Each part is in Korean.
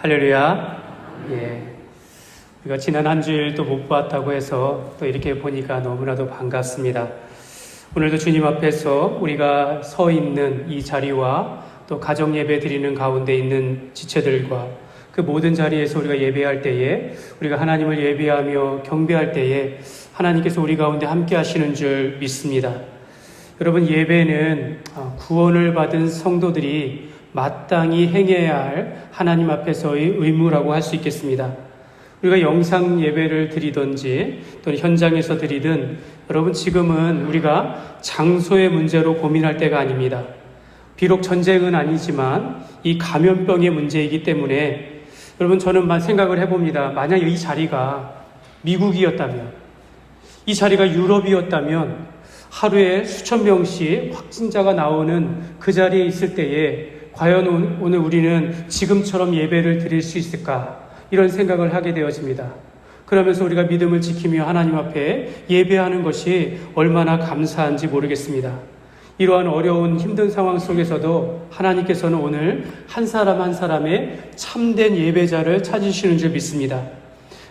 할렐루야. 우리가 지난 한 주일도 못 봤다고 해서 또 이렇게 보니까 너무나도 반갑습니다. 오늘도 주님 앞에서 우리가 서 있는 이 자리와 또 가정 예배 드리는 가운데 있는 지체들과 그 모든 자리에서 우리가 예배할 때에 우리가 하나님을 예배하며 경배할 때에 하나님께서 우리 가운데 함께 하시는 줄 믿습니다. 여러분, 예배는 구원을 받은 성도들이 마땅히 행해야 할 하나님 앞에서의 의무라고 할 수 있겠습니다. 우리가 영상 예배를 드리든지 또는 현장에서 드리든 여러분, 지금은 우리가 장소의 문제로 고민할 때가 아닙니다. 비록 전쟁은 아니지만 이 감염병의 문제이기 때문에 여러분, 저는 생각을 해봅니다. 만약 이 자리가 미국이었다면, 이 자리가 유럽이었다면 하루에 수천 명씩 확진자가 나오는 그 자리에 있을 때에 과연 오늘 우리는 지금처럼 예배를 드릴 수 있을까? 이런 생각을 하게 되어집니다. 그러면서 우리가 믿음을 지키며 하나님 앞에 예배하는 것이 얼마나 감사한지 모르겠습니다. 이러한 어려운 힘든 상황 속에서도 하나님께서는 오늘 한 사람 한 사람의 참된 예배자를 찾으시는 줄 믿습니다.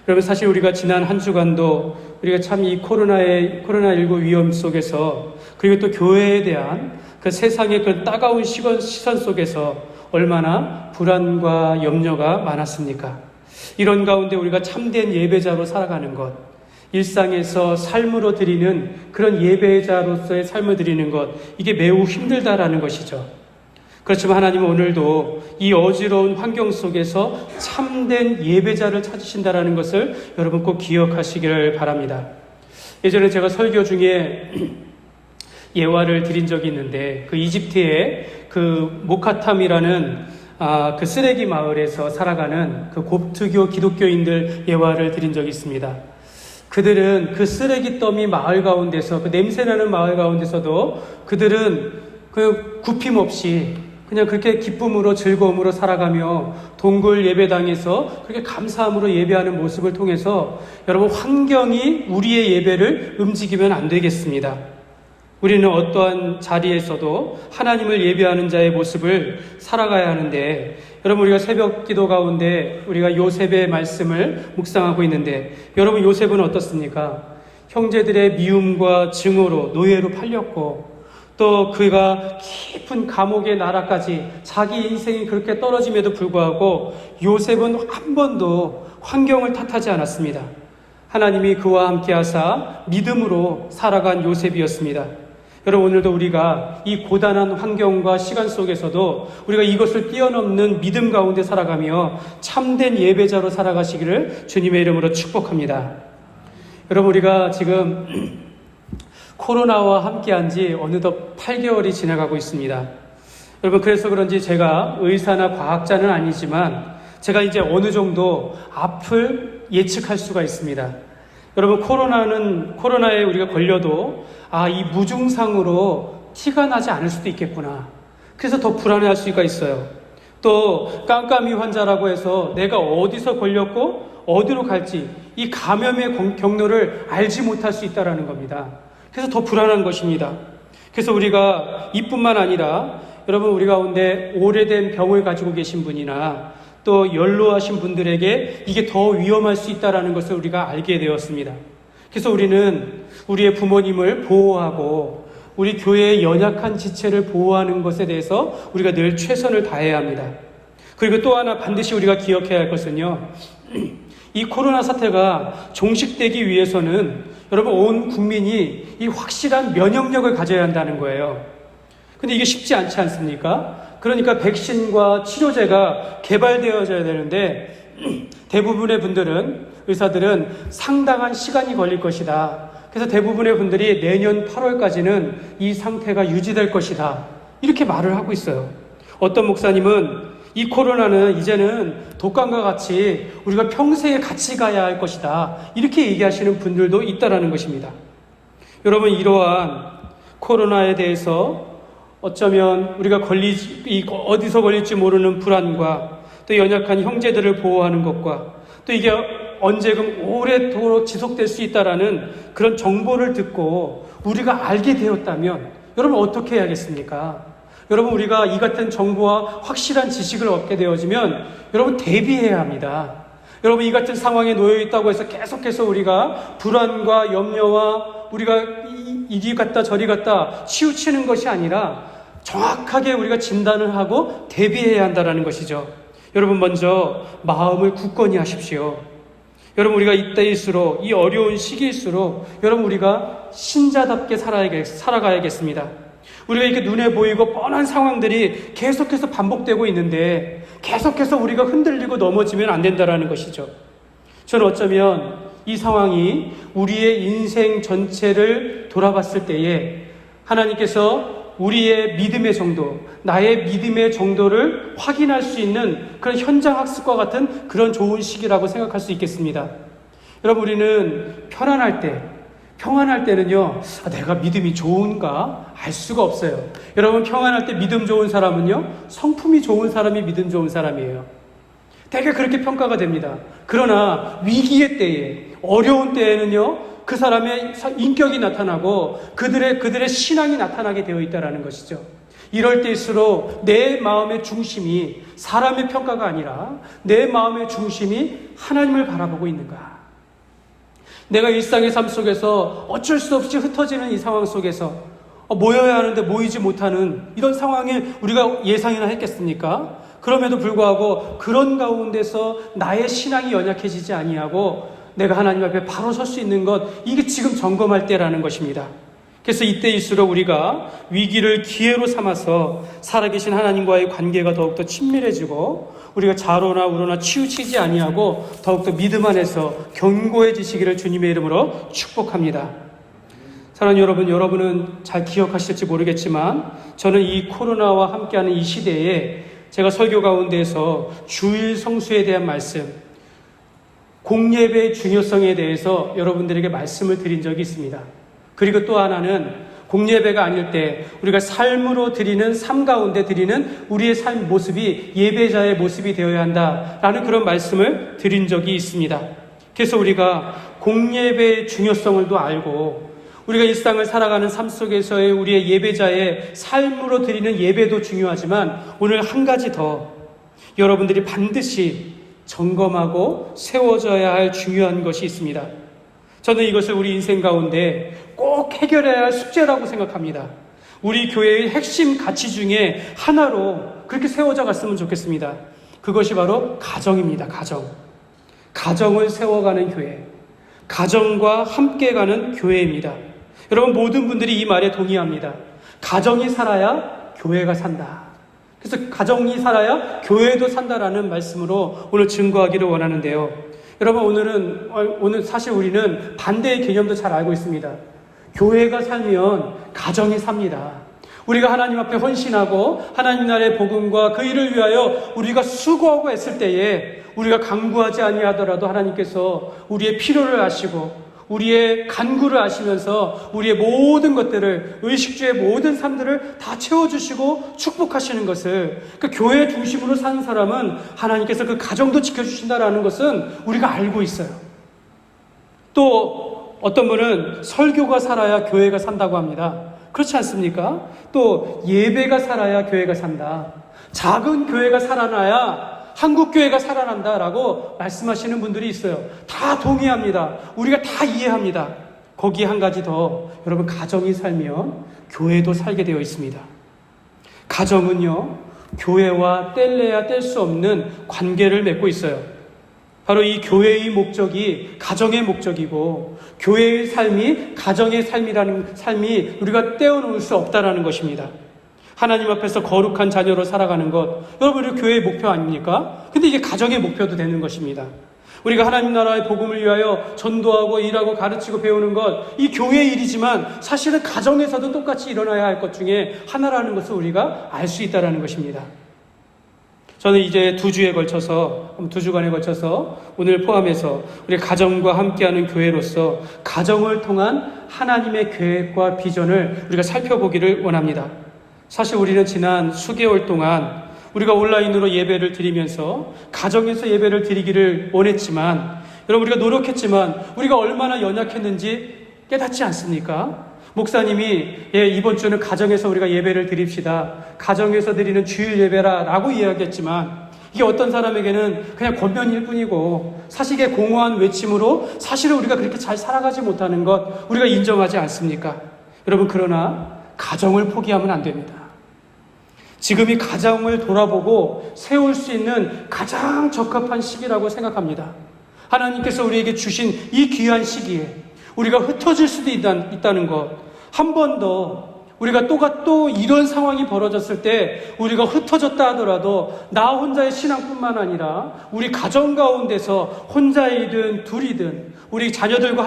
여러분, 사실 우리가 지난 한 주간도 우리가 참 이 코로나19 위험 속에서, 그리고 또 교회에 대한 그 세상의 그 따가운 시선 속에서 얼마나 불안과 염려가 많았습니까? 이런 가운데 우리가 참된 예배자로 살아가는 것, 일상에서 삶으로 드리는 그런 예배자로서의 삶을 드리는 것, 이게 매우 힘들다라는 것이죠. 그렇지만 하나님은 오늘도 이 어지러운 환경 속에서 참된 예배자를 찾으신다라는 것을 여러분 꼭 기억하시기를 바랍니다. 예전에 제가 설교 중에 예화를 드린 적이 있는데, 그 이집트의 그 모카탐이라는 그 쓰레기 마을에서 살아가는 그 kop트교 기독교인들 예화를 드린 적이 있습니다. 그들은 그 쓰레기 더미 마을 가운데서, 그 냄새나는 마을 가운데서도 그들은 그 굽힘 없이 그냥 그렇게 기쁨으로 즐거움으로 살아가며 동굴 예배당에서 그렇게 감사함으로 예배하는 모습을 통해서 여러분, 환경이 우리의 예배를 움직이면 안 되겠습니다. 우리는 어떠한 자리에서도 하나님을 예배하는 자의 모습을 살아가야 하는데, 여러분, 우리가 새벽 기도 가운데 우리가 요셉의 말씀을 묵상하고 있는데, 여러분, 요셉은 어떻습니까? 형제들의 미움과 증오로 노예로 팔렸고, 또 그가 깊은 감옥의 나라까지 자기 인생이 그렇게 떨어짐에도 불구하고 요셉은 한 번도 환경을 탓하지 않았습니다. 하나님이 그와 함께 하사 믿음으로 살아간 요셉이었습니다. 여러분, 오늘도 우리가 이 고단한 환경과 시간 속에서도 우리가 이것을 뛰어넘는 믿음 가운데 살아가며 참된 예배자로 살아가시기를 주님의 이름으로 축복합니다. 여러분, 우리가 지금 코로나와 함께한 지 어느덧 8개월이 지나가고 있습니다. 여러분, 그래서 그런지 제가 의사나 과학자는 아니지만 제가 이제 어느 정도 앞을 예측할 수가 있습니다. 여러분, 코로나에 우리가 걸려도 이 무증상으로 티가 나지 않을 수도 있겠구나. 그래서 더 불안해할 수가 있어요. 또 깜깜이 환자라고 해서 내가 어디서 걸렸고 어디로 갈지 이 감염의 경로를 알지 못할 수 있다는 겁니다. 그래서 더 불안한 것입니다. 그래서 우리가 이뿐만 아니라 여러분, 우리 가운데 오래된 병을 가지고 계신 분이나 또 연로하신 분들에게 이게 더 위험할 수 있다는 것을 우리가 알게 되었습니다. 그래서 우리는 우리의 부모님을 보호하고 우리 교회의 연약한 지체를 보호하는 것에 대해서 우리가 늘 최선을 다해야 합니다. 그리고 또 하나 반드시 우리가 기억해야 할 것은요, 이 코로나 사태가 종식되기 위해서는 여러분, 온 국민이 이 확실한 면역력을 가져야 한다는 거예요. 근데 이게 쉽지 않지 않습니까? 그러니까 백신과 치료제가 개발되어져야 되는데 대부분의 의사들은 상당한 시간이 걸릴 것이다. 그래서 대부분의 분들이 내년 8월까지는 이 상태가 유지될 것이다. 이렇게 말을 하고 있어요. 어떤 목사님은 이 코로나는 이제는 독감과 같이 우리가 평생에 같이 가야 할 것이다. 이렇게 얘기하시는 분들도 있다라는 것입니다. 여러분, 이러한 코로나에 대해서 어쩌면 우리가 어디서 걸릴지 모르는 불안과 또 연약한 형제들을 보호하는 것과 또 이게 언제금 오래도록 지속될 수 있다라는 그런 정보를 듣고 우리가 알게 되었다면 여러분, 어떻게 해야겠습니까? 여러분, 우리가 이 같은 정보와 확실한 지식을 얻게 되어지면 여러분 대비해야 합니다. 여러분, 이 같은 상황에 놓여 있다고 해서 계속해서 우리가 불안과 염려와 우리가 이리 갔다 저리 갔다 치우치는 것이 아니라 정확하게 우리가 진단을 하고 대비해야 한다는 것이죠. 여러분, 먼저 마음을 굳건히 하십시오. 여러분, 우리가 이때일수록, 이 어려운 시기일수록 여러분, 우리가 신자답게 살아가야겠습니다. 우리가 이렇게 눈에 보이고 뻔한 상황들이 계속해서 반복되고 있는데 계속해서 우리가 흔들리고 넘어지면 안 된다는 것이죠. 저는 어쩌면 이 상황이 우리의 인생 전체를 돌아봤을 때에 하나님께서 우리의 믿음의 정도, 나의 믿음의 정도를 확인할 수 있는 그런 현장 학습과 같은 그런 좋은 시기라고 생각할 수 있겠습니다. 여러분, 우리는 평안할 때는요, 내가 믿음이 좋은가 알 수가 없어요. 여러분, 평안할 때 믿음 좋은 사람은요, 성품이 좋은 사람이 믿음 좋은 사람이에요. 되게 그렇게 평가가 됩니다. 그러나 위기의 때에, 어려운 때에는요, 그 사람의 인격이 나타나고 그들의 신앙이 나타나게 되어 있다는 것이죠. 이럴 때일수록 내 마음의 중심이 사람의 평가가 아니라 내 마음의 중심이 하나님을 바라보고 있는가. 내가 일상의 삶 속에서 어쩔 수 없이 흩어지는 이 상황 속에서 모여야 하는데 모이지 못하는 이런 상황에 우리가 예상이나 했겠습니까? 그럼에도 불구하고 그런 가운데서 나의 신앙이 연약해지지 아니하고 내가 하나님 앞에 바로 설 수 있는 것, 이게 지금 점검할 때라는 것입니다. 그래서 이때일수록 우리가 위기를 기회로 삼아서 살아계신 하나님과의 관계가 더욱더 친밀해지고 우리가 좌로나 우로나 치우치지 아니하고 더욱더 믿음 안에서 견고해지시기를 주님의 이름으로 축복합니다. 사랑하는 여러분, 여러분은 잘 기억하실지 모르겠지만 저는 이 코로나와 함께하는 이 시대에 제가 설교 가운데에서 주일 성수에 대한 말씀, 공예배의 중요성에 대해서 여러분들에게 말씀을 드린 적이 있습니다. 그리고 또 하나는 공예배가 아닐 때 우리가 삶으로 드리는, 삶 가운데 드리는 우리의 삶 모습이 예배자의 모습이 되어야 한다라는 그런 말씀을 드린 적이 있습니다. 그래서 우리가 공예배의 중요성을 또 알고 우리가 일상을 살아가는 삶 속에서의 우리의 예배자의 삶으로 드리는 예배도 중요하지만 오늘 한 가지 더 여러분들이 반드시 점검하고 세워져야 할 중요한 것이 있습니다. 저는 이것을 우리 인생 가운데 꼭 해결해야 할 숙제라고 생각합니다. 우리 교회의 핵심 가치 중에 하나로 그렇게 세워져 갔으면 좋겠습니다. 그것이 바로 가정입니다. 가정을 세워가는 교회, 가정과 함께 가는 교회입니다. 여러분, 모든 분들이 이 말에 동의합니다. 가정이 살아야 교회가 산다. 그래서 가정이 살아야 교회도 산다라는 말씀으로 오늘 증거하기를 원하는데요. 여러분, 오늘 사실 우리는 반대의 개념도 잘 알고 있습니다. 교회가 살면 가정이 삽니다. 우리가 하나님 앞에 헌신하고 하나님 나라의 복음과 그 일을 위하여 우리가 수고하고 애쓸 때에 우리가 간구하지 아니하더라도 하나님께서 우리의 필요를 아시고 우리의 간구를 아시면서 우리의 모든 것들을, 의식주의 모든 삶들을 다 채워주시고 축복하시는 것을, 그 교회 중심으로 사는 사람은 하나님께서 그 가정도 지켜주신다라는 것은 우리가 알고 있어요. 또 어떤 분은 설교가 살아야 교회가 산다고 합니다. 그렇지 않습니까? 또 예배가 살아야 교회가 산다. 작은 교회가 살아나야 한국교회가 살아난다라고 말씀하시는 분들이 있어요. 다 동의합니다. 우리가 다 이해합니다. 거기에 한 가지 더, 여러분, 가정이 살면 교회도 살게 되어 있습니다. 가정은요, 교회와 뗄래야 뗄 수 없는 관계를 맺고 있어요. 바로 이 교회의 목적이 가정의 목적이고 교회의 삶이 가정의 삶이라는 삶이 우리가 떼어놓을 수 없다라는 것입니다. 하나님 앞에서 거룩한 자녀로 살아가는 것, 여러분, 우리 교회의 목표 아닙니까? 근데 이게 가정의 목표도 되는 것입니다. 우리가 하나님 나라의 복음을 위하여 전도하고 일하고 가르치고 배우는 것, 이 교회의 일이지만 사실은 가정에서도 똑같이 일어나야 할 것 중에 하나라는 것을 우리가 알 수 있다는 것입니다. 저는 이제 2주간에 걸쳐서 오늘 포함해서 우리 가정과 함께하는 교회로서 가정을 통한 하나님의 계획과 비전을 우리가 살펴보기를 원합니다. 사실 우리는 지난 수개월 동안 우리가 온라인으로 예배를 드리면서 가정에서 예배를 드리기를 원했지만, 여러분, 우리가 노력했지만 우리가 얼마나 연약했는지 깨닫지 않습니까? 목사님이 이번 주는 가정에서 우리가 예배를 드립시다. 가정에서 드리는 주일 예배라라고 이야기했지만 이게 어떤 사람에게는 그냥 겉면일 뿐이고 사식의 공허한 외침으로 사실은 우리가 그렇게 잘 살아가지 못하는 것 우리가 인정하지 않습니까? 여러분, 그러나 가정을 포기하면 안 됩니다. 지금이 가정을 돌아보고 세울 수 있는 가장 적합한 시기라고 생각합니다. 하나님께서 우리에게 주신 이 귀한 시기에 우리가 흩어질 수도 있다는 것, 한 번 더 우리가 또 이런 상황이 벌어졌을 때 우리가 흩어졌다 하더라도 나 혼자의 신앙뿐만 아니라 우리 가정 가운데서 혼자이든 둘이든 우리 자녀들과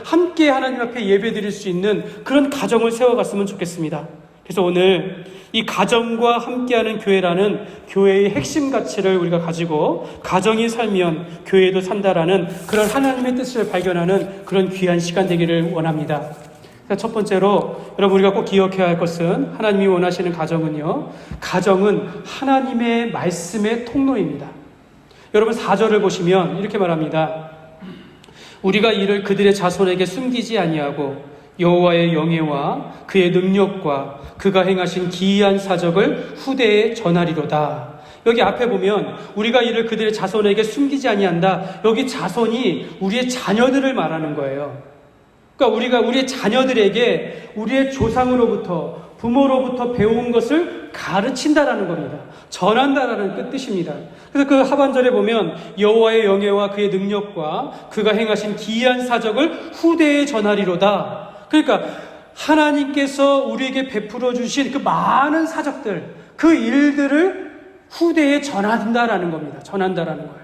함께 하나님 앞에 예배드릴 수 있는 그런 가정을 세워갔으면 좋겠습니다. 그래서 오늘 이 가정과 함께하는 교회라는 교회의 핵심 가치를 우리가 가지고 가정이 살면 교회도 산다라는 그런 하나님의 뜻을 발견하는 그런 귀한 시간 되기를 원합니다. 첫 번째로 여러분 우리가 꼭 기억해야 할 것은 하나님이 원하시는 가정은요, 가정은 하나님의 말씀의 통로입니다. 여러분 4절을 보시면 이렇게 말합니다. 우리가 이를 그들의 자손에게 숨기지 아니하고 여호와의 영예와 그의 능력과 그가 행하신 기이한 사적을 후대에 전하리로다. 여기 앞에 보면 우리가 이를 그들의 자손에게 숨기지 아니한다. 여기 자손이 우리의 자녀들을 말하는 거예요. 그러니까 우리가 우리의 자녀들에게 우리의 조상으로부터 부모로부터 배운 것을 가르친다라는 겁니다. 전한다라는 뜻입니다. 그래서 그 하반절에 보면 여호와의 영예와 그의 능력과 그가 행하신 기이한 사적을 후대에 전하리로다. 그러니까 하나님께서 우리에게 베풀어 주신 그 많은 사적들, 그 일들을 후대에 전한다라는 겁니다. 전한다라는 거예요.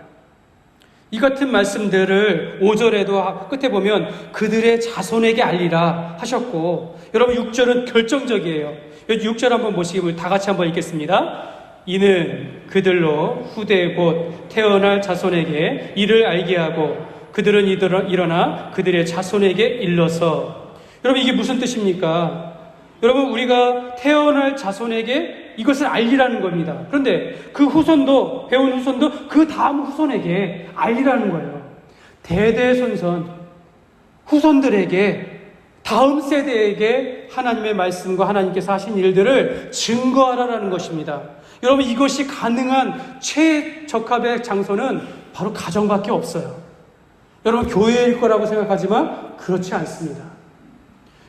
이 같은 말씀들을 5절에도 끝에 보면 그들의 자손에게 알리라 하셨고, 여러분 6절은 결정적이에요. 6절 한번 보시고 다 같이 한번 읽겠습니다. 이는 그들로 후대 곧 태어날 자손에게 이를 알게 하고 그들은 일어나 그들의 자손에게 일러서. 여러분 이게 무슨 뜻입니까? 여러분 우리가 태어날 자손에게 이것을 알리라는 겁니다. 그런데 그 후손도, 배운 후손도 그 다음 후손에게 알리라는 거예요. 대대손손 후손들에게, 다음 세대에게 하나님의 말씀과 하나님께서 하신 일들을 증거하라는 것입니다. 여러분 이것이 가능한 최적합의 장소는 바로 가정밖에 없어요. 여러분 교회일 거라고 생각하지만 그렇지 않습니다.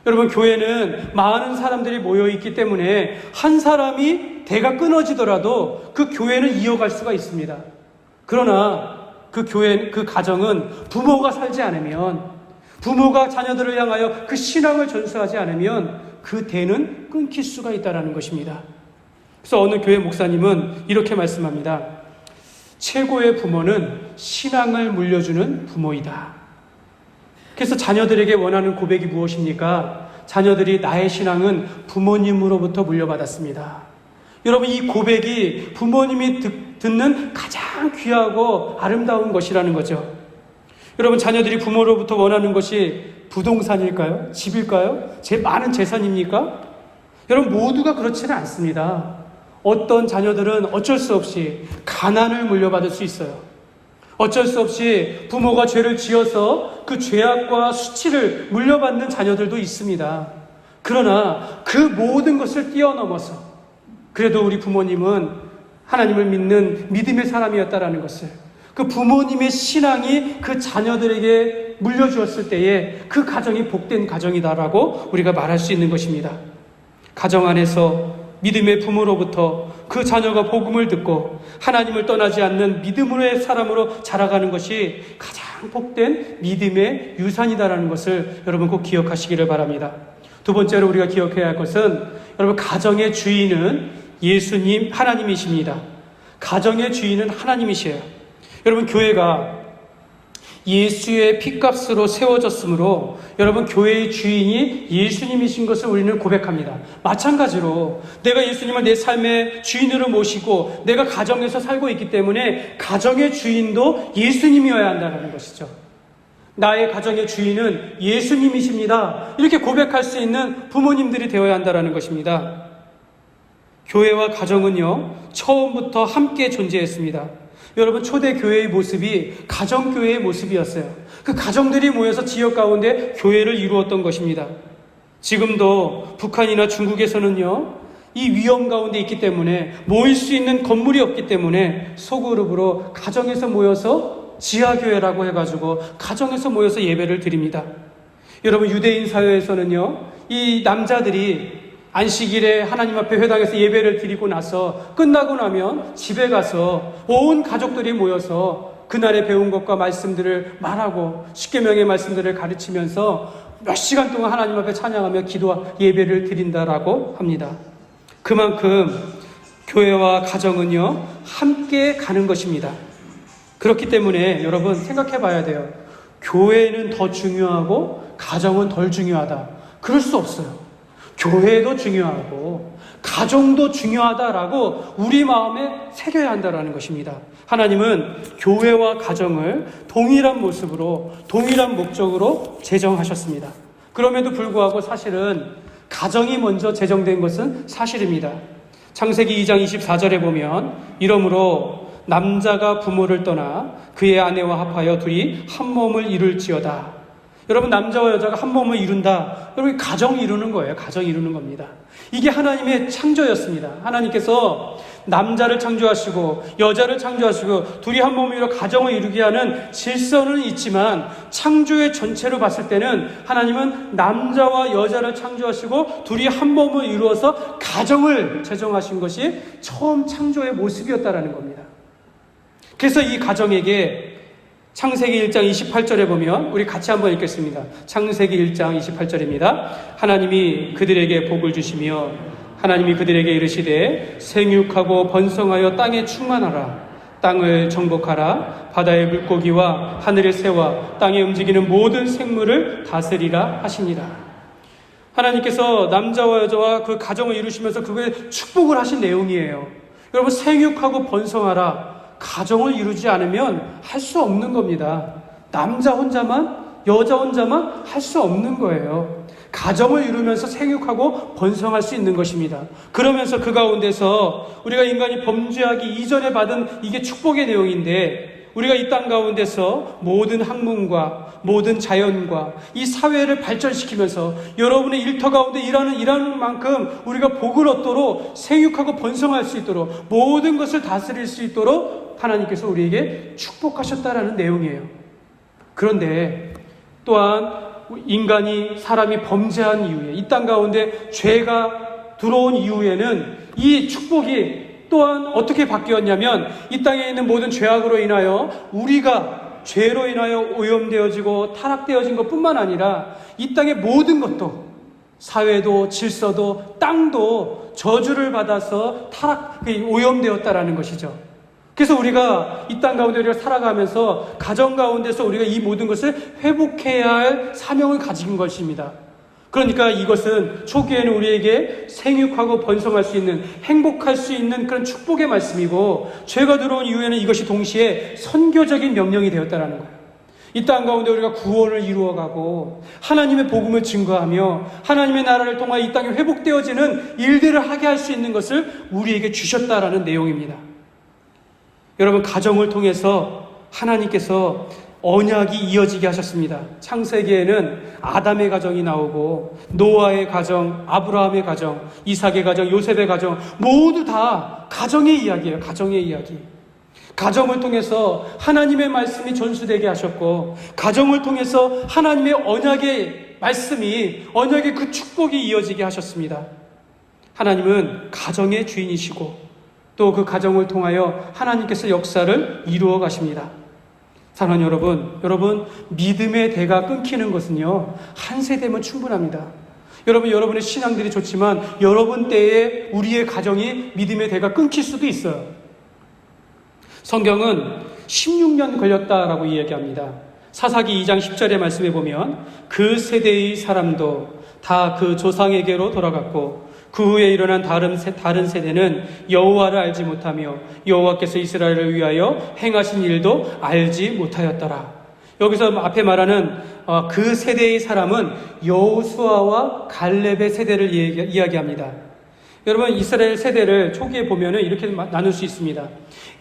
여러분 교회는 많은 사람들이 모여있기 때문에 한 사람이 대가 끊어지더라도 그 교회는 이어갈 수가 있습니다. 그러나 그 가정은 부모가 살지 않으면, 부모가 자녀들을 향하여 그 신앙을 전수하지 않으면 그 대는 끊길 수가 있다는 것입니다. 그래서 어느 교회 목사님은 이렇게 말씀합니다. 최고의 부모는 신앙을 물려주는 부모이다. 그래서 자녀들에게 원하는 고백이 무엇입니까? 자녀들이 나의 신앙은 부모님으로부터 물려받았습니다. 여러분 이 고백이 부모님이 듣는 가장 귀하고 아름다운 것이라는 거죠. 여러분 자녀들이 부모로부터 원하는 것이 부동산일까요? 집일까요? 많은 재산입니까? 여러분 모두가 그렇지는 않습니다. 어떤 자녀들은 어쩔 수 없이 가난을 물려받을 수 있어요. 어쩔 수 없이 부모가 죄를 지어서 그 죄악과 수치를 물려받는 자녀들도 있습니다. 그러나 그 모든 것을 뛰어넘어서 그래도 우리 부모님은 하나님을 믿는 믿음의 사람이었다라는 것을, 그 부모님의 신앙이 그 자녀들에게 물려주었을 때에 그 가정이 복된 가정이다라고 우리가 말할 수 있는 것입니다. 가정 안에서 믿음의 부모로부터 그 자녀가 복음을 듣고 하나님을 떠나지 않는 믿음의 사람으로 자라가는 것이 가장 복된 믿음의 유산이다라는 것을 여러분 꼭 기억하시기를 바랍니다. 두 번째로 우리가 기억해야 할 것은 여러분 가정의 주인은 예수님, 하나님이십니다. 가정의 주인은 하나님이시에요. 여러분 교회가 예수의 피값으로 세워졌으므로 여러분 교회의 주인이 예수님이신 것을 우리는 고백합니다. 마찬가지로 내가 예수님을 내 삶의 주인으로 모시고 내가 가정에서 살고 있기 때문에 가정의 주인도 예수님이어야 한다는 것이죠. 나의 가정의 주인은 예수님이십니다. 이렇게 고백할 수 있는 부모님들이 되어야 한다는 것입니다. 교회와 가정은요 처음부터 함께 존재했습니다. 여러분 초대교회의 모습이 가정교회의 모습이었어요. 그 가정들이 모여서 지역 가운데 교회를 이루었던 것입니다. 지금도 북한이나 중국에서는요, 이 위험 가운데 있기 때문에 모일 수 있는 건물이 없기 때문에 소그룹으로 가정에서 모여서 지하교회라고 해가지고 가정에서 모여서 예배를 드립니다. 여러분, 유대인 사회에서는요, 이 남자들이 안식일에 하나님 앞에 회당에서 예배를 드리고 나서 끝나고 나면 집에 가서 온 가족들이 모여서 그날에 배운 것과 말씀들을 말하고 십계명의 말씀들을 가르치면서 몇 시간 동안 하나님 앞에 찬양하며 기도와 예배를 드린다라고 합니다. 그만큼 교회와 가정은요, 함께 가는 것입니다. 그렇기 때문에 여러분 생각해 봐야 돼요. 교회는 더 중요하고 가정은 덜 중요하다. 그럴 수 없어요. 교회도 중요하고 가정도 중요하다라고 우리 마음에 새겨야 한다라는 것입니다. 하나님은 교회와 가정을 동일한 모습으로 동일한 목적으로 제정하셨습니다. 그럼에도 불구하고 사실은 가정이 먼저 제정된 것은 사실입니다. 창세기 2장 24절에 보면 이러므로 남자가 부모를 떠나 그의 아내와 합하여 둘이 한 몸을 이룰지어다. 여러분, 남자와 여자가 한 몸을 이룬다. 여러분, 가정 이루는 거예요. 가정 이루는 겁니다. 이게 하나님의 창조였습니다. 하나님께서 남자를 창조하시고 여자를 창조하시고 둘이 한 몸을 이루어 가정을 이루게 하는 질서는 있지만 창조의 전체로 봤을 때는 하나님은 남자와 여자를 창조하시고 둘이 한 몸을 이루어서 가정을 제정하신 것이 처음 창조의 모습이었다라는 겁니다. 그래서 이 가정에게 창세기 1장 28절에 보면 우리 같이 한번 읽겠습니다. 창세기 1장 28절입니다. 하나님이 그들에게 복을 주시며 하나님이 그들에게 이르시되 생육하고 번성하여 땅에 충만하라. 땅을 정복하라. 바다의 물고기와 하늘의 새와 땅에 움직이는 모든 생물을 다스리라 하시니라. 하나님께서 남자와 여자와 그 가정을 이루시면서 그거에 축복을 하신 내용이에요. 여러분, 생육하고 번성하라. 가정을 이루지 않으면 할 수 없는 겁니다. 남자 혼자만, 여자 혼자만 할 수 없는 거예요. 가정을 이루면서 생육하고 번성할 수 있는 것입니다. 그러면서 그 가운데서 우리가 인간이 범죄하기 이전에 받은 이게 축복의 내용인데, 우리가 이 땅 가운데서 모든 학문과 모든 자연과 이 사회를 발전시키면서 여러분의 일터 가운데 일하는 만큼 우리가 복을 얻도록 생육하고 번성할 수 있도록 모든 것을 다스릴 수 있도록 하나님께서 우리에게 축복하셨다라는 내용이에요. 그런데 또한 사람이 범죄한 이후에 이 땅 가운데 죄가 들어온 이후에는 이 축복이 또한 어떻게 바뀌었냐면 이 땅에 있는 모든 죄악으로 인하여 우리가 죄로 인하여 오염되어지고 타락되어진 것뿐만 아니라 이 땅의 모든 것도 사회도 질서도 땅도 저주를 받아서 오염되었다라는 것이죠. 그래서 우리가 이 땅 가운데 우리가 살아가면서 가정 가운데서 우리가 이 모든 것을 회복해야 할 사명을 가진 것입니다. 그러니까 이것은 초기에는 우리에게 생육하고 번성할 수 있는, 행복할 수 있는 그런 축복의 말씀이고, 죄가 들어온 이후에는 이것이 동시에 선교적인 명령이 되었다라는 거예요. 이 땅 가운데 우리가 구원을 이루어가고 하나님의 복음을 증거하며 하나님의 나라를 통하여 이 땅에 회복되어지는 일들을 하게 할 수 있는 것을 우리에게 주셨다라는 내용입니다. 여러분, 가정을 통해서 하나님께서 언약이 이어지게 하셨습니다. 창세기에는 아담의 가정이 나오고 노아의 가정, 아브라함의 가정, 이삭의 가정, 요셉의 가정 모두 다 가정의 이야기예요. 가정의 이야기. 가정을 통해서 하나님의 말씀이 전수되게 하셨고, 가정을 통해서 하나님의 언약의 말씀이, 언약의 그 축복이 이어지게 하셨습니다. 하나님은 가정의 주인이시고 또 그 가정을 통하여 하나님께서 역사를 이루어 가십니다. 사랑하는 여러분, 믿음의 대가 끊기는 것은요, 한 세대면 충분합니다. 여러분의 신앙들이 좋지만 여러분 때에 우리의 가정이 믿음의 대가 끊길 수도 있어요. 성경은 16년 걸렸다라고 이야기합니다. 사사기 2장 10절의 말씀에 보면 그 세대의 사람도 다 그 조상에게로 돌아갔고 그 후에 일어난 다른 세대는 여호와를 알지 못하며 여호와께서 이스라엘을 위하여 행하신 일도 알지 못하였더라. 여기서 앞에 말하는 그 세대의 사람은 여호수아와 갈렙의 세대를 이야기합니다. 여러분, 이스라엘 세대를 초기에 보면은 이렇게 나눌 수 있습니다.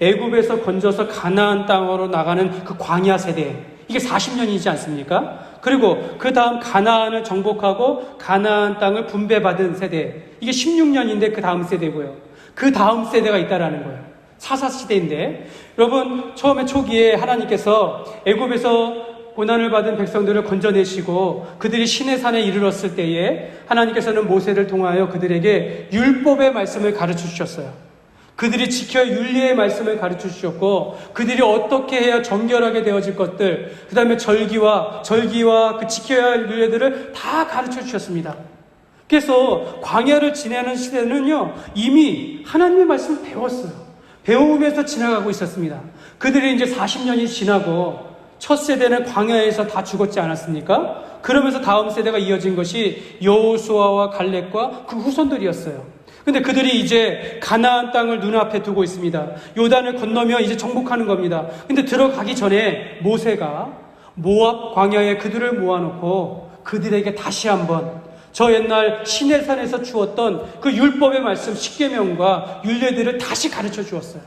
애굽에서 건져서 가나안 땅으로 나가는 그 광야 세대, 이게 40년이지 않습니까? 그리고 그 다음 가나안을 정복하고 가나안 땅을 분배받은 세대, 이게 16년인데 그 다음 세대고요. 그 다음 세대가 있다라는 거예요. 사사시대인데, 여러분 처음에 초기에 하나님께서 애굽에서 고난을 받은 백성들을 건져내시고 그들이 시내산에 이르렀을 때에 하나님께서는 모세를 통하여 그들에게 율법의 말씀을 가르쳐 주셨어요. 그들이 지켜야 윤리의 말씀을 가르쳐 주셨고, 그들이 어떻게 해야 정결하게 되어질 것들, 그 다음에 절기와 그 지켜야 할 윤례들을 다 가르쳐 주셨습니다. 그래서 광야를 지내는 시대는요, 이미 하나님의 말씀을 배웠어요. 배우면서 지나가고 있었습니다. 그들이 이제 40년이 지나고 첫 세대는 광야에서 다 죽었지 않았습니까? 그러면서 다음 세대가 이어진 것이 여호수아와 갈렙과 그 후손들이었어요. 근데 그들이 이제 가나안 땅을 눈앞에 두고 있습니다. 요단을 건너며 이제 정복하는 겁니다. 근데 들어가기 전에 모세가 모압 광야에 그들을 모아놓고 그들에게 다시 한번 저 옛날 시내산에서 주었던 그 율법의 말씀, 십계명과 율례들을 다시 가르쳐 주었어요.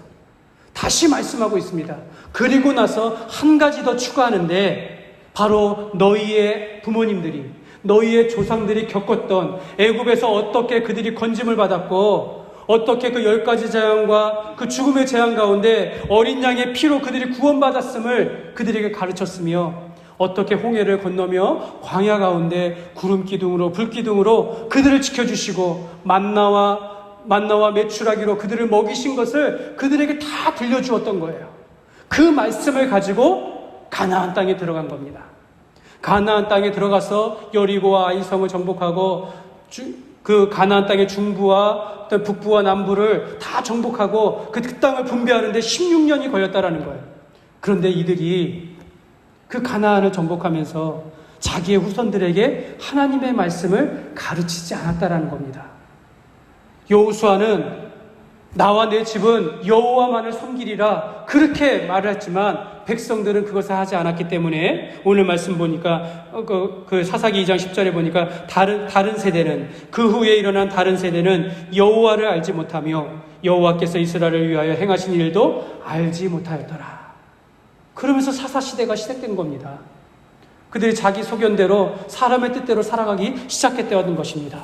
다시 말씀하고 있습니다. 그리고 나서 한 가지 더 추가하는데, 바로 너희의 부모님들이, 너희의 조상들이 겪었던 애굽에서 어떻게 그들이 건짐을 받았고, 어떻게 그 10가지 재앙과 그 죽음의 재앙 가운데 어린 양의 피로 그들이 구원받았음을 그들에게 가르쳤으며, 어떻게 홍해를 건너며 광야 가운데 구름 기둥으로 불 기둥으로 그들을 지켜주시고 만나와 메추라기로 그들을 먹이신 것을 그들에게 다 들려주었던 거예요. 그 말씀을 가지고 가나안 땅에 들어간 겁니다. 가나안 땅에 들어가서 여리고와 아이성을 정복하고 그 가나안 땅의 중부와 북부와 남부를 다 정복하고 그 땅을 분배하는데 16년이 걸렸다라는 거예요. 그런데 이들이 그 가나안을 정복하면서 자기의 후손들에게 하나님의 말씀을 가르치지 않았다라는 겁니다. 여호수아는 나와 내 집은 여호와만을 섬기리라 그렇게 말을 했지만 백성들은 그것을 하지 않았기 때문에 오늘 말씀 보니까 그 사사기 2장 10절에 보니까 다른 세대는, 그 후에 일어난 다른 세대는 여호와를 알지 못하며 여호와께서 이스라엘을 위하여 행하신 일도 알지 못하였더라. 그러면서 사사시대가 시작된 겁니다. 그들이 자기 소견대로 사람의 뜻대로 살아가기 시작했다는 것입니다.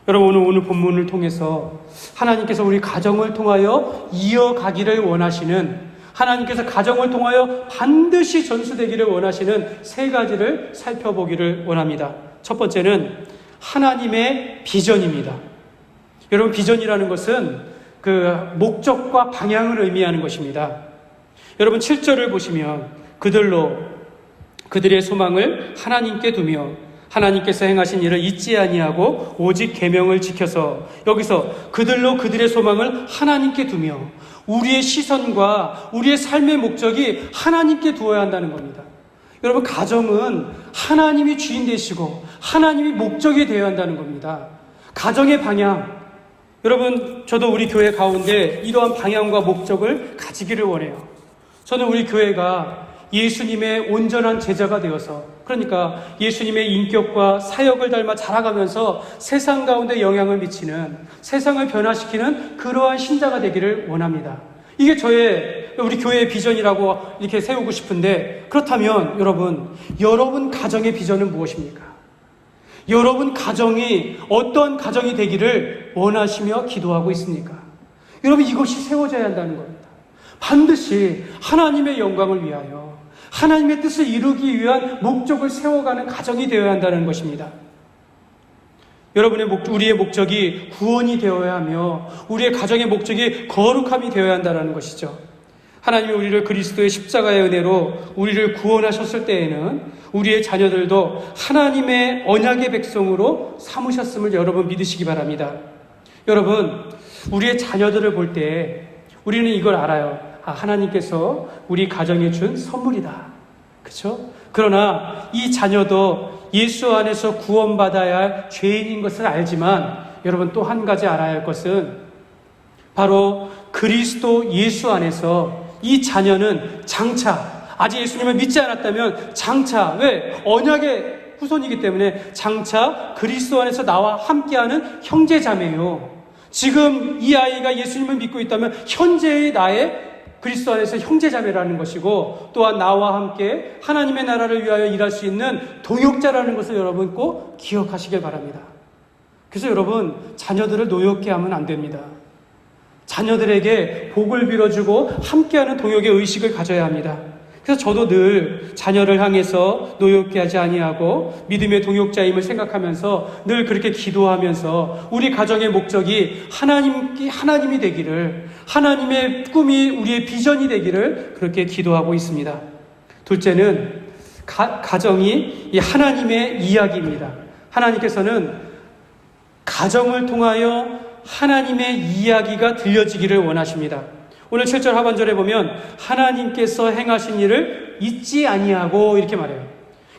여러분, 오늘 본문을 통해서 하나님께서 우리 가정을 통하여 이어가기를 원하시는, 하나님께서 가정을 통하여 반드시 전수되기를 원하시는 세 가지를 살펴보기를 원합니다. 첫 번째는 하나님의 비전입니다. 여러분, 비전이라는 것은 그 목적과 방향을 의미하는 것입니다. 여러분 7절을 보시면 그들의 소망을 하나님께 두며 하나님께서 행하신 일을 잊지 아니하고 오직 계명을 지켜서, 여기서 그들의 소망을 하나님께 두며, 우리의 시선과 우리의 삶의 목적이 하나님께 두어야 한다는 겁니다. 여러분, 가정은 하나님이 주인 되시고 하나님이 목적이 되어야 한다는 겁니다. 가정의 방향, 여러분 저도 우리 교회 가운데 이러한 방향과 목적을 가지기를 원해요. 저는 우리 교회가 예수님의 온전한 제자가 되어서, 그러니까 예수님의 인격과 사역을 닮아 자라가면서 세상 가운데 영향을 미치는, 세상을 변화시키는 그러한 신자가 되기를 원합니다. 이게 우리 교회의 비전이라고 이렇게 세우고 싶은데, 그렇다면 여러분 가정의 비전은 무엇입니까? 여러분 가정이 어떤 가정이 되기를 원하시며 기도하고 있습니까? 여러분, 이것이 세워져야 한다는 겁니다. 반드시 하나님의 영광을 위하여 하나님의 뜻을 이루기 위한 목적을 세워가는 가정이 되어야 한다는 것입니다. 우리의 목적이 구원이 되어야 하며 우리의 가정의 목적이 거룩함이 되어야 한다는 것이죠. 하나님이 우리를 그리스도의 십자가의 은혜로 우리를 구원하셨을 때에는 우리의 자녀들도 하나님의 언약의 백성으로 삼으셨음을 여러분 믿으시기 바랍니다. 여러분, 우리의 자녀들을 볼 때 우리는 이걸 알아요. 하나님께서 우리 가정에 준 선물이다. 그렇죠? 그러나 이 자녀도 예수 안에서 구원받아야 할 죄인인 것을 알지만, 여러분 또 한 가지 알아야 할 것은 바로 그리스도 예수 안에서 이 자녀는 장차, 아직 예수님을 믿지 않았다면 장차, 왜? 언약의 후손이기 때문에 장차 그리스도 안에서 나와 함께하는 형제자매요. 지금 이 아이가 예수님을 믿고 있다면 현재의 나의 그리스도 안에서 형제자매라는 것이고, 또한 나와 함께 하나님의 나라를 위하여 일할 수 있는 동역자라는 것을 여러분 꼭 기억하시길 바랍니다. 그래서 여러분, 자녀들을 노엽게 하면 안 됩니다. 자녀들에게 복을 빌어주고 함께하는 동역의 의식을 가져야 합니다. 그래서 저도 늘 자녀를 향해서 노엽게 하지 아니하고 믿음의 동역자임을 생각하면서 늘 그렇게 기도하면서 우리 가정의 목적이 하나님이 되기를, 하나님의 꿈이 우리의 비전이 되기를 그렇게 기도하고 있습니다. 둘째는 가정이 이 하나님의 이야기입니다. 하나님께서는 가정을 통하여 하나님의 이야기가 들려지기를 원하십니다. 오늘 7절 하반절에 보면 하나님께서 행하신 일을 잊지 아니하고 이렇게 말해요.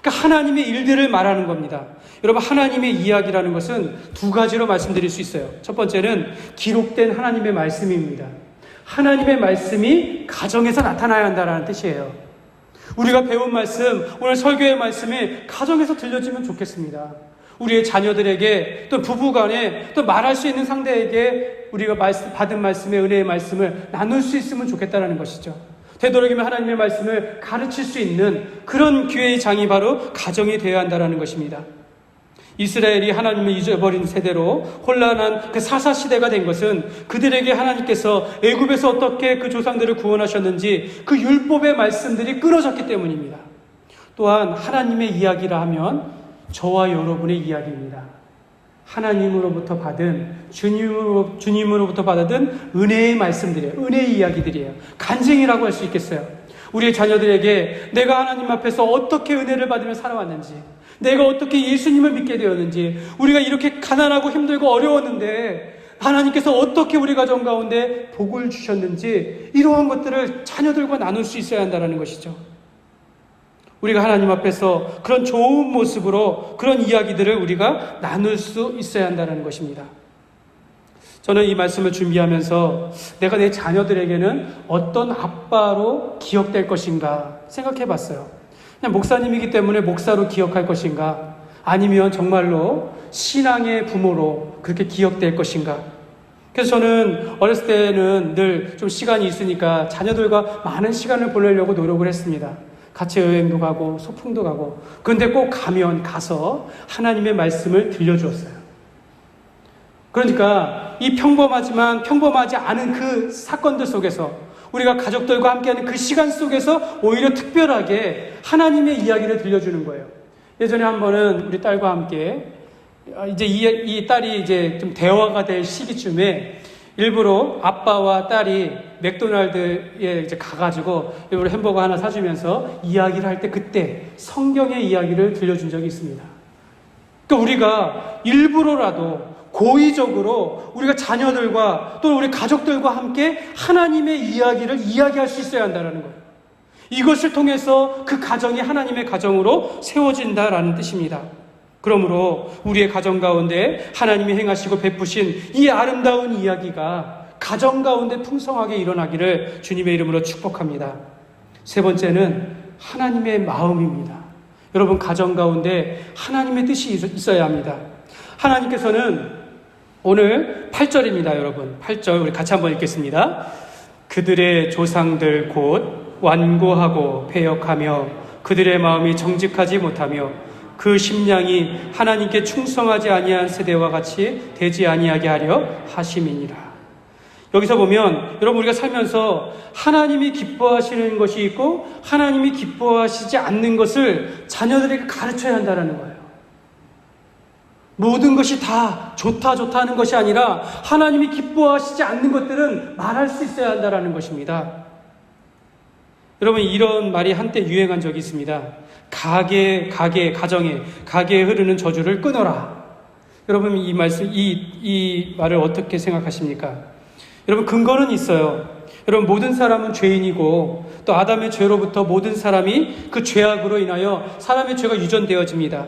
그러니까 하나님의 일들을 말하는 겁니다. 여러분, 하나님의 이야기라는 것은 두 가지로 말씀드릴 수 있어요. 첫 번째는 기록된 하나님의 말씀입니다. 하나님의 말씀이 가정에서 나타나야 한다는 뜻이에요. 우리가 배운 말씀, 오늘 설교의 말씀이 가정에서 들려지면 좋겠습니다. 우리의 자녀들에게, 또 부부간에, 또 말할 수 있는 상대에게 우리가 받은 말씀의 은혜의 말씀을 나눌 수 있으면 좋겠다는 것이죠. 되도록이면 하나님의 말씀을 가르칠 수 있는 그런 기회의 장이 바로 가정이 되어야 한다는 것입니다. 이스라엘이 하나님을 잊어버린 세대로 혼란한 그 사사시대가 된 것은 그들에게 하나님께서 애굽에서 어떻게 그 조상들을 구원하셨는지 그 율법의 말씀들이 끊어졌기 때문입니다. 또한 하나님의 이야기라 하면 저와 여러분의 이야기입니다. 하나님으로부터 받은, 주님으로부터 받은 은혜의 말씀들이에요. 은혜의 이야기들이에요. 간증이라고 할 수 있겠어요. 우리의 자녀들에게 내가 하나님 앞에서 어떻게 은혜를 받으며 살아왔는지, 내가 어떻게 예수님을 믿게 되었는지, 우리가 이렇게 가난하고 힘들고 어려웠는데 하나님께서 어떻게 우리 가정 가운데 복을 주셨는지, 이러한 것들을 자녀들과 나눌 수 있어야 한다는 것이죠. 우리가 하나님 앞에서 그런 좋은 모습으로 그런 이야기들을 우리가 나눌 수 있어야 한다는 것입니다. 저는 이 말씀을 준비하면서 내가 내 자녀들에게는 어떤 아빠로 기억될 것인가 생각해 봤어요. 그냥 목사님이기 때문에 목사로 기억할 것인가, 아니면 정말로 신앙의 부모로 그렇게 기억될 것인가. 그래서 저는 어렸을 때는 늘 좀 시간이 있으니까 자녀들과 많은 시간을 보내려고 노력을 했습니다. 같이 여행도 가고 소풍도 가고. 그런데 꼭 가서 하나님의 말씀을 들려주었어요. 그러니까 이 평범하지 않은 그 사건들 속에서, 우리가 가족들과 함께하는 그 시간 속에서 오히려 특별하게 하나님의 이야기를 들려주는 거예요. 예전에 한 번은 우리 딸과 함께 이제 이 딸이 이제 좀 대화가 될 시기쯤에 일부러 아빠와 딸이 맥도날드에 이제 가가지고 일부러 햄버거 하나 사주면서 이야기를 할 때 그때 성경의 이야기를 들려준 적이 있습니다. 그러니까 우리가 일부러라도 고의적으로 우리가 자녀들과 또 우리 가족들과 함께 하나님의 이야기를 이야기할 수 있어야 한다는 거예요. 이것을 통해서 그 가정이 하나님의 가정으로 세워진다라는 뜻입니다. 그러므로 우리의 가정 가운데 하나님이 행하시고 베푸신 이 아름다운 이야기가 가정 가운데 풍성하게 일어나기를 주님의 이름으로 축복합니다. 세 번째는 하나님의 마음입니다. 여러분, 가정 가운데 하나님의 뜻이 있어야 합니다. 하나님께서는 오늘 8절입니다. 여러분, 8절 우리 같이 한번 읽겠습니다. 그들의 조상들 곧 완고하고 패역하며 그들의 마음이 정직하지 못하며 그 심령이 하나님께 충성하지 아니한 세대와 같이 되지 아니하게 하려 하심이니라. 여기서 보면 여러분, 우리가 살면서 하나님이 기뻐하시는 것이 있고 하나님이 기뻐하시지 않는 것을 자녀들에게 가르쳐야 한다는 거예요. 모든 것이 다 좋다 하는 것이 아니라 하나님이 기뻐하시지 않는 것들은 말할 수 있어야 한다는 것입니다. 여러분, 이런 말이 한때 유행한 적이 있습니다. 가게에 흐르는 저주를 끊어라. 여러분, 이 말을 어떻게 생각하십니까? 여러분, 근거는 있어요. 여러분, 모든 사람은 죄인이고 또 아담의 죄로부터 모든 사람이 그 죄악으로 인하여 사람의 죄가 유전되어집니다.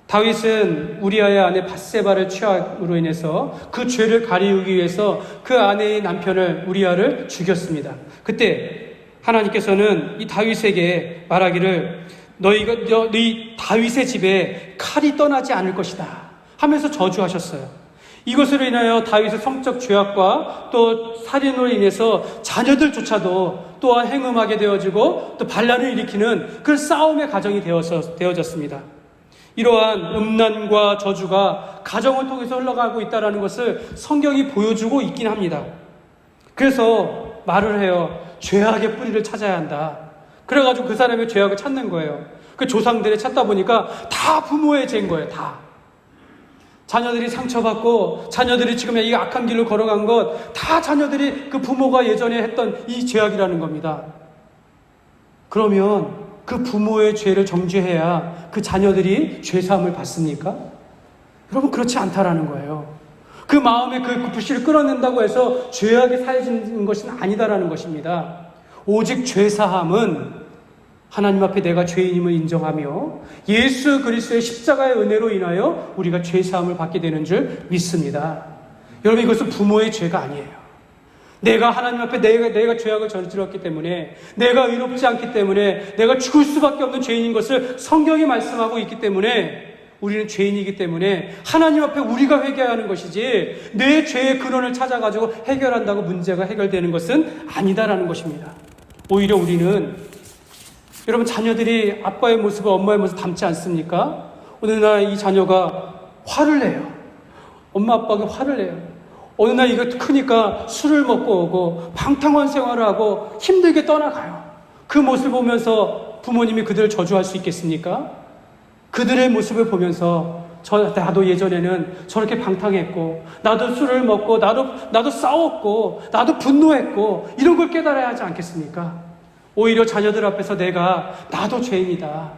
다윗은 우리아의 아내 밧세바를 취함으로 인해서 그 죄를 가리우기 위해서 그 아내의 남편을 우리아를 죽였습니다. 그때 하나님께서는 이 다윗에게 말하기를 너희 다윗의 집에 칼이 떠나지 않을 것이다 하면서 저주하셨어요. 이것으로 인하여 다윗의 성적 죄악과 또 살인으로 인해서 자녀들조차도 또한 행음하게 되어지고 또 반란을 일으키는 그 싸움의 가정이 되어졌습니다. 이러한 음란과 저주가 가정을 통해서 흘러가고 있다는 것을 성경이 보여주고 있긴 합니다. 그래서 말을 해요. 죄악의 뿌리를 찾아야 한다. 그래가지고 그 사람의 죄악을 찾는 거예요. 그 조상들을 찾다 보니까 다 부모의 죄인 거예요. 다. 자녀들이 상처받고 자녀들이 지금 이 악한 길로 걸어간 것 다 자녀들이 그 부모가 예전에 했던 이 죄악이라는 겁니다. 그러면 그 부모의 죄를 정죄해야 그 자녀들이 죄사함을 받습니까? 여러분 그렇지 않다라는 거예요. 그 마음에 그 불씨를 끌어낸다고 해서 죄악이 사해지는 것은 아니다라는 것입니다. 오직 죄사함은 하나님 앞에 내가 죄인임을 인정하며 예수 그리스도의 십자가의 은혜로 인하여 우리가 죄사함을 받게 되는 줄 믿습니다. 여러분 이것은 부모의 죄가 아니에요. 내가 하나님 앞에 내가 죄악을 저질렀기 때문에 내가 의롭지 않기 때문에 내가 죽을 수밖에 없는 죄인인 것을 성경이 말씀하고 있기 때문에 우리는 죄인이기 때문에 하나님 앞에 우리가 회개하는 것이지 내 죄의 근원을 찾아가지고 해결한다고 문제가 해결되는 것은 아니다라는 것입니다. 오히려 우리는 여러분 자녀들이 아빠의 모습을 엄마의 모습 닮지 않습니까? 어느 날 이 자녀가 화를 내요. 엄마 아빠가 화를 내요. 어느 날 이거 크니까 술을 먹고 오고 방탕한 생활을 하고 힘들게 떠나가요. 그 모습을 보면서 부모님이 그들을 저주할 수 있겠습니까? 그들의 모습을 보면서 나도 예전에는 저렇게 방탕했고 나도 술을 먹고 나도 싸웠고 나도 분노했고 이런 걸 깨달아야 하지 않겠습니까? 오히려 자녀들 앞에서 나도 죄인이다.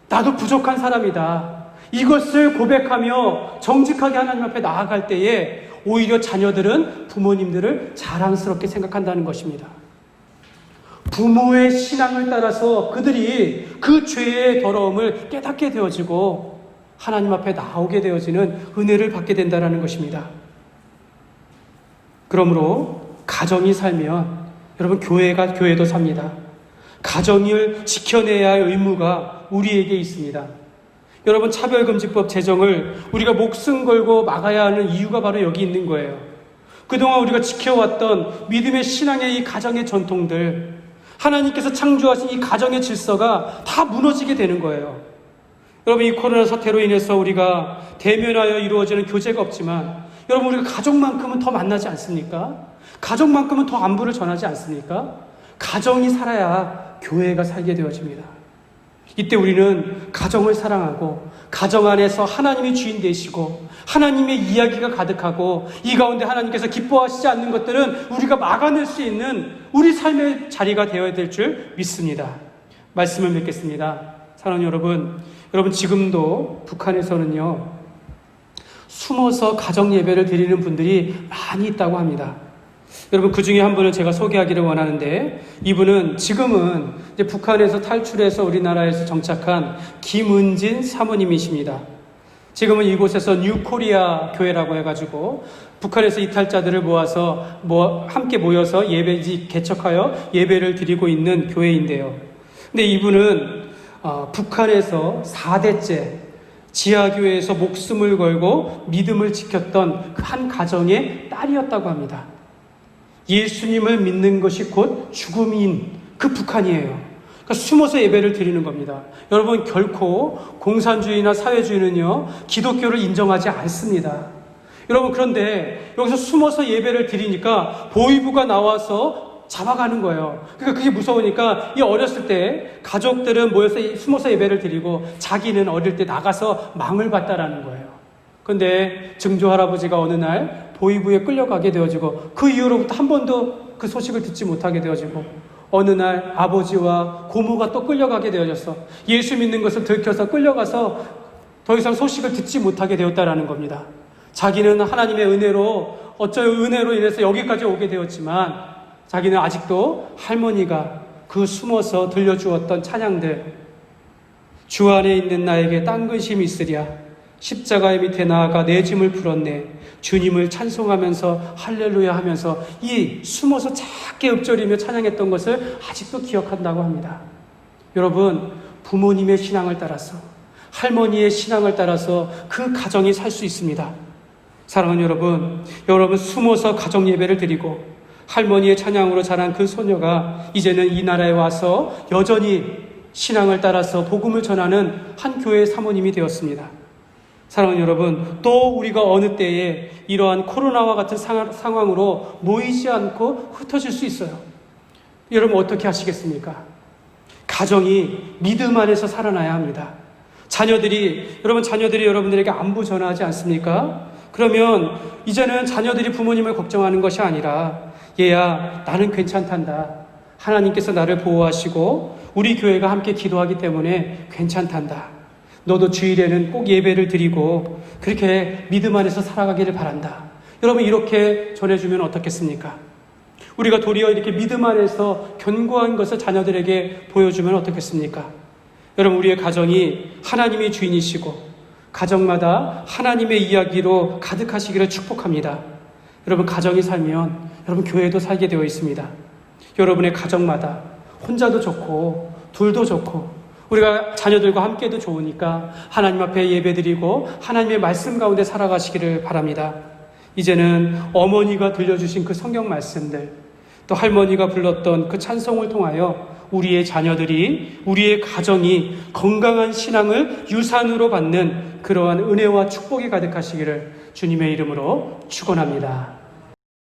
나도 부족한 사람이다. 이것을 고백하며 정직하게 하나님 앞에 나아갈 때에 오히려 자녀들은 부모님들을 자랑스럽게 생각한다는 것입니다. 부모의 신앙을 따라서 그들이 그 죄의 더러움을 깨닫게 되어지고 하나님 앞에 나오게 되어지는 은혜를 받게 된다는 것입니다. 그러므로 가정이 살면 여러분 교회도 삽니다. 가정을 지켜내야 할 의무가 우리에게 있습니다. 여러분 차별금지법 제정을 우리가 목숨 걸고 막아야 하는 이유가 바로 여기 있는 거예요. 그동안 우리가 지켜왔던 믿음의 신앙의 이 가정의 전통들, 하나님께서 창조하신 이 가정의 질서가 다 무너지게 되는 거예요. 여러분 이 코로나 사태로 인해서 우리가 대면하여 이루어지는 교제가 없지만 여러분 우리가 가족만큼은 더 만나지 않습니까? 가족만큼은 더 안부를 전하지 않습니까? 가정이 살아야 교회가 살게 되어집니다. 이때 우리는 가정을 사랑하고 가정 안에서 하나님이 주인 되시고 하나님의 이야기가 가득하고 이 가운데 하나님께서 기뻐하시지 않는 것들은 우리가 막아낼 수 있는 우리 삶의 자리가 되어야 될 줄 믿습니다. 말씀을 맺겠습니다. 사랑하는 여러분 지금도 북한에서는요 숨어서 가정 예배를 드리는 분들이 많이 있다고 합니다. 여러분 그 중에 한 분을 제가 소개하기를 원하는데 이분은 지금은 이제 북한에서 탈출해서 우리나라에서 정착한 김은진 사모님이십니다. 지금은 이곳에서 뉴코리아 교회라고 해가지고 북한에서 이탈자들을 모아서 함께 모여서 개척하여 예배를 드리고 있는 교회인데요. 근데 이분은 북한에서 4대째 지하교회에서 목숨을 걸고 믿음을 지켰던 그 한 가정의 딸이었다고 합니다. 예수님을 믿는 것이 곧 죽음인 그 북한이에요. 그러니까 숨어서 예배를 드리는 겁니다. 여러분 결코 공산주의나 사회주의는요 기독교를 인정하지 않습니다. 여러분 그런데 여기서 숨어서 예배를 드리니까 보위부가 나와서 잡아가는 거예요. 그러니까 그게 무서우니까 이 어렸을 때 가족들은 모여서 숨어서 예배를 드리고 자기는 어릴 때 나가서 망을 봤다라는 거예요. 그런데 증조 할아버지가 어느 날 보위부에 끌려가게 되어지고 그 이후로부터 한 번도 그 소식을 듣지 못하게 되어지고 어느 날 아버지와 고모가 또 끌려가게 되어졌어. 예수 믿는 것을 들켜서 끌려가서 더 이상 소식을 듣지 못하게 되었다라는 겁니다. 자기는 하나님의 은혜로 은혜로 인해서 여기까지 오게 되었지만 자기는 아직도 할머니가 그 숨어서 들려주었던 찬양들 주 안에 있는 나에게 딴 근심이 있으랴 십자가의 밑에 나아가 내 짐을 풀었네 주님을 찬송하면서 할렐루야 하면서 이 숨어서 작게 읊조리며 찬양했던 것을 아직도 기억한다고 합니다. 여러분 부모님의 신앙을 따라서 할머니의 신앙을 따라서 그 가정이 살 수 있습니다. 사랑하는 여러분 숨어서 가정 예배를 드리고 할머니의 찬양으로 자란 그 소녀가 이제는 이 나라에 와서 여전히 신앙을 따라서 복음을 전하는 한 교회의 사모님이 되었습니다. 사랑하는 여러분, 또 우리가 어느 때에 이러한 코로나와 같은 상황으로 모이지 않고 흩어질 수 있어요. 여러분 어떻게 하시겠습니까? 가정이 믿음 안에서 살아나야 합니다. 자녀들이 여러분들에게 안부 전하지 않습니까? 그러면 이제는 자녀들이 부모님을 걱정하는 것이 아니라 얘야 나는 괜찮단다. 하나님께서 나를 보호하시고 우리 교회가 함께 기도하기 때문에 괜찮단다. 너도 주일에는 꼭 예배를 드리고 그렇게 믿음 안에서 살아가기를 바란다. 여러분 이렇게 전해주면 어떻겠습니까? 우리가 도리어 이렇게 믿음 안에서 견고한 것을 자녀들에게 보여주면 어떻겠습니까? 여러분 우리의 가정이 하나님의 주인이시고 가정마다 하나님의 이야기로 가득하시기를 축복합니다. 여러분 가정이 살면 여러분 교회도 살게 되어 있습니다. 여러분의 가정마다 혼자도 좋고 둘도 좋고 우리가 자녀들과 함께도 좋으니까 하나님 앞에 예배드리고 하나님의 말씀 가운데 살아가시기를 바랍니다. 이제는 어머니가 들려주신 그 성경 말씀들 또 할머니가 불렀던 그 찬송을 통하여 우리의 자녀들이 우리의 가정이 건강한 신앙을 유산으로 받는 그러한 은혜와 축복이 가득하시기를 주님의 이름으로 축원합니다.